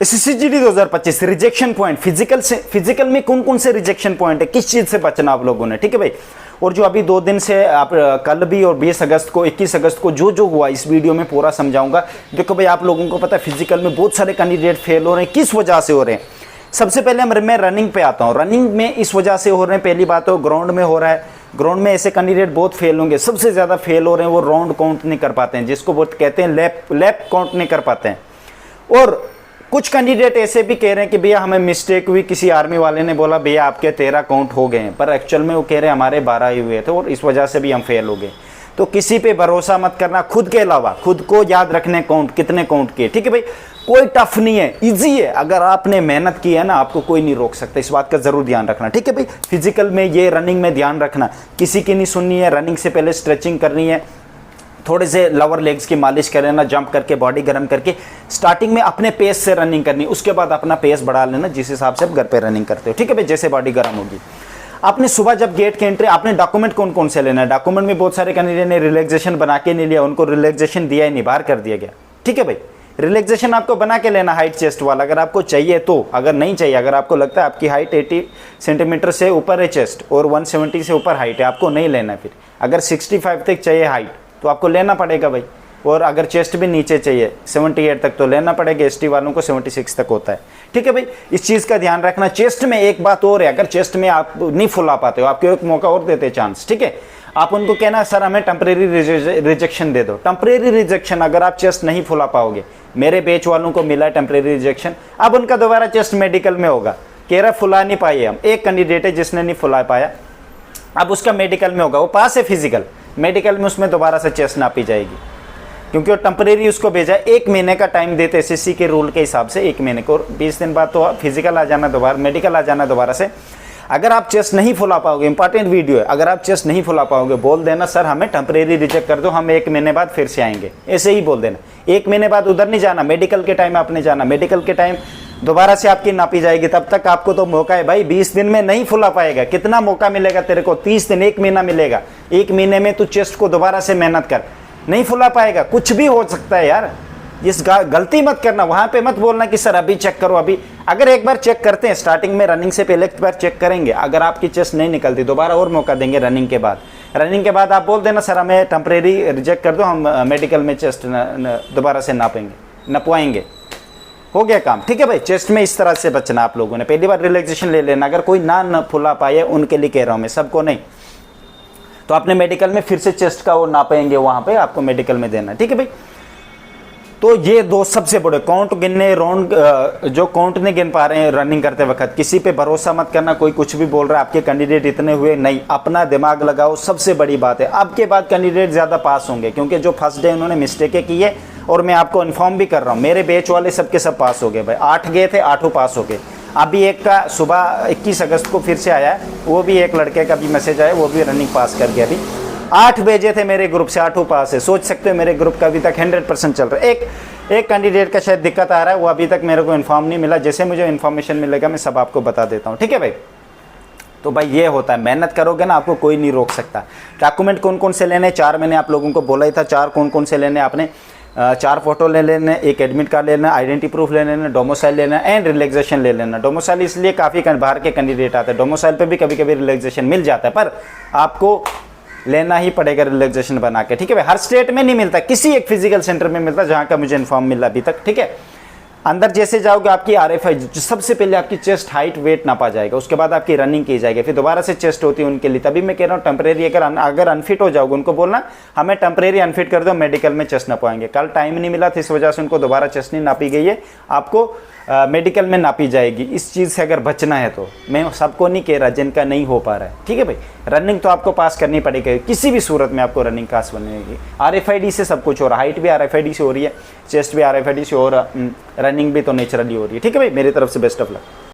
SSCGD 2025 rejection point, physical में कौन कौन से रिजेक्शन पॉइंट है, किस चीज से बचना आप लोगों ने, ठीक है भाई। और जो अभी 2 दिन से आप कल भी और 20 अगस्त को 21 अगस्त को जो हुआ इस वीडियो में पूरा समझाऊंगा। देखो भाई आप लोगों को पता है फिजिकल में बहुत सारे कैंडिडेट फेल हो रहे हैं, किस वजह से हो रहे हैं। सबसे पहले मैं रनिंग पे आता हूँ। रनिंग में इस वजह से हो रहे हैं, पहली बात तो ग्राउंड में हो रहा है। ग्राउंड में ऐसे कैंडिडेट बहुत फेल होंगे, सबसे ज़्यादा फेल हो रहे हैं वो राउंड काउंट नहीं कर पाते हैं, जिसको बहुत कहते हैं लैप काउंट नहीं कर पाते हैं। और कुछ कैंडिडेट ऐसे भी कह रहे हैं कि भैया हमें मिस्टेक हुई, किसी आर्मी वाले ने बोला भैया आपके 13 काउंट हो गए हैं, पर एक्चुअल में वो कह रहे हैं हमारे 12 ही हुए थे और इस वजह से भी हम फेल हो गए। तो किसी पे भरोसा मत करना, खुद के अलावा खुद को याद रखने काउंट कितने काउंट किए, ठीक है भाई। कोई टफ नहीं है, इजी है, अगर आपने मेहनत की है ना आपको कोई नहीं रोक सकता, इस बात का जरूर ध्यान रखना, ठीक है भाई। फिजिकल में ये रनिंग में ध्यान रखना, किसी की नहीं सुननी है। रनिंग से पहले स्ट्रेचिंग करनी है, थोड़े से लोअर लेग्स की मालिश कर लेना, जंप करके बॉडी गर्म करके स्टार्टिंग में अपने पेस से रनिंग करनी, उसके बाद अपना पेस बढ़ा लेना जिस हिसाब से आप घर पे रनिंग करते हो, ठीक है भाई, जैसे बॉडी गर्म होगी। आपने सुबह जब गेट के एंट्री, आपने डॉक्यूमेंट कौन कौन से लेना है। डॉक्यूमेंट में बहुत सारे कैंडिडेट ने रिलैक्सेशन बना के नहीं लिया, उनको रिलैक्सेशन दिया ही नहीं, बाहर कर दिया गया, ठीक है भाई। रिलैक्सेशन आपको बना के लेना हाइट चेस्ट वाला, अगर आपको चाहिए तो, अगर नहीं चाहिए, अगर आपको लगता है आपकी हाइट 80 सेंटीमीटर से ऊपर है चेस्ट और 170 से ऊपर हाइट है, आपको नहीं लेना। फिर अगर 65 तक चाहिए हाइट तो आपको लेना पड़ेगा भाई, और अगर चेस्ट भी नीचे चाहिए 78 तक तो लेना पड़ेगा। एसटी वालों को 76 तक होता है, ठीक है भाई। इस चीज़ का ध्यान रखना। चेस्ट में एक बात और है, अगर चेस्ट में आप नहीं फुला पाते हो, आपको एक मौका और देते चांस, ठीक है। आप उनको कहना सर हमें टेम्परेरी रिजेक्शन दे दो। टेम्परेरी रिजेक्शन अगर आप चेस्ट नहीं फुला पाओगे, मेरे बैच वालों को मिला टेम्परेरी रिजेक्शन, अब उनका दोबारा चेस्ट मेडिकल में होगा, कह रहा फुला नहीं पाए हम। एक कैंडिडेट है जिसने नहीं फुला पाया, अब उसका मेडिकल में होगा, वो पास है फिजिकल, मेडिकल में उसमें दोबारा से चेस्ट नापी जाएगी, क्योंकि वो टेम्परेरी उसको भेजा। 1 महीने का टाइम देते एसएससी के रूल के हिसाब से, 1 महीने को, 20 दिन बाद तो फिजिकल आ जाना दोबारा, मेडिकल आ जाना दोबारा से। अगर आप चेस्ट नहीं फुला पाओगे, इंपॉर्टेंट वीडियो है, अगर आप चेस्ट नहीं फुला पाओगे बोल देना सर हमें टेम्परेरी रिजेक्ट कर दो, हम 1 महीने बाद फिर से आएंगे, ऐसे ही बोल देना। 1 महीने बाद उधर नहीं जाना, मेडिकल के टाइम आपने जाना, मेडिकल के टाइम दोबारा से आपकी नापी जाएगी, तब तक आपको तो मौका है भाई। 20 दिन में नहीं फुला पाएगा, कितना मौका मिलेगा तेरे को, 30 दिन, 1 महीना मिलेगा। 1 महीने में तू चेस्ट को दोबारा से मेहनत कर, नहीं फुला पाएगा, कुछ भी हो सकता है यार। इस गलती मत करना, वहां पे मत बोलना कि सर अभी चेक करो। अभी अगर एक बार चेक करते हैं स्टार्टिंग में, रनिंग से पहले एक बार चेक करेंगे, अगर आपकी चेस्ट नहीं निकलती दोबारा और मौका देंगे रनिंग के बाद। रनिंग के बाद आप बोल देना सर हमें टेम्परेरी रिजेक्ट कर दो, हम मेडिकल में चेस्ट दोबारा से नापेंगे, नपवाएंगे, हो गया काम, ठीक है भाई। चेस्ट में इस तरह से बचना आप लोगों ने। पहली बार रिलैक्सेशन ले लेना, अगर कोई ना फुला पाए उनके लिए कह रहा हूं मैं, सबको नहीं, तो आपने मेडिकल में फिर से चेस्ट का वो नापेंगे, वहां पे आपको मेडिकल में देना, ठीक है भाई। तो ये 2 सबसे बड़े काउंट गिनने, राउंड जो काउंट नहीं गिन पा रहे हैं रनिंग करते वक्त, किसी पे भरोसा मत करना, कोई कुछ भी बोल रहा है आपके कैंडिडेट इतने हुए, नहीं, अपना दिमाग लगाओ, सबसे बड़ी बात है। अब के बाद कैंडिडेट ज़्यादा पास होंगे, क्योंकि जो फर्स्ट डे उन्होंने मिस्टेकें की है, और मैं आपको इन्फॉर्म भी कर रहा हूँ, मेरे बैच वाले सबके सब पास हो गए भाई। 8 गए थे, 8 पास हो गए। अभी एक का सुबह 21 अगस्त को फिर से आया है, वो भी एक लड़के का भी मैसेज आया, वो भी रनिंग पास कर गया। अभी 8 भेजे थे मेरे ग्रुप से, 8 पास है। सोच सकते हो मेरे ग्रुप का अभी तक 100% चल रहा है। एक कैंडिडेट का शायद दिक्कत आ रहा है, वो अभी तक मेरे को इन्फॉर्म नहीं मिला, जैसे मुझे इन्फॉर्मेशन मिलेगा मैं सब आपको बता देता हूँ, ठीक है भाई। तो भाई ये होता है, मेहनत करोगे ना आपको कोई नहीं रोक सकता। डॉक्यूमेंट कौन कौन से लेने, 4 मैंने आप लोगों को बोला ही था, 4 कौन कौन से लेने आपने। 4 फोटो ले लेना, 1 एडमिट कार्ड लेना, आइडेंटिटी प्रूफ ले लेना, डोमिसाइल लेना एंड रिलैक्सेशन ले लेना। डोमिसाइल इसलिए काफ़ी बाहर के कैंडिडेट आते हैं, डोमिसाइल पे भी कभी कभी रिलैक्सेशन मिल जाता है, पर आपको लेना ही पड़ेगा रिलैक्सेशन बना के, ठीक है भाई। हर स्टेट में नहीं मिलता, किसी एक फिजिकल सेंटर में मिलता, जहाँ का मुझे इन्फॉर्म मिला अभी तक, ठीक है। अंदर जैसे जाओगे आपकी RFI, सबसे पहले आपकी चेस्ट हाइट वेट नापा जाएगा, उसके बाद आपकी रनिंग की जाएगी, फिर दोबारा से चेस्ट होती है उनके लिए। तभी मैं कह रहा हूँ टेम्परेरी अगर अनफिट हो जाओगे उनको बोलना हमें टेम्परेरी अनफिट कर दो, मेडिकल में चेस्ट नपाएंगे। कल टाइम नहीं मिला था, इस वजह से उनको दोबारा चेस्ट नहीं नापी गई है, आपको मेडिकल में नापी जाएगी। इस चीज़ से अगर बचना है तो मैं सबको नहीं कह रहा जिनका नहीं हो पा रहा है, ठीक है भाई। रनिंग तो आपको पास करनी पड़ेगी, किसी भी सूरत में आपको रनिंग पास बनेगी। RFID से सब कुछ हो रहा है, हाइट भी RFID से हो रही है, चेस्ट भी RFID से हो रहा, रनिंग भी तो नेचुरली हो रही है, ठीक है भाई। मेरी तरफ से बेस्ट ऑफ लक।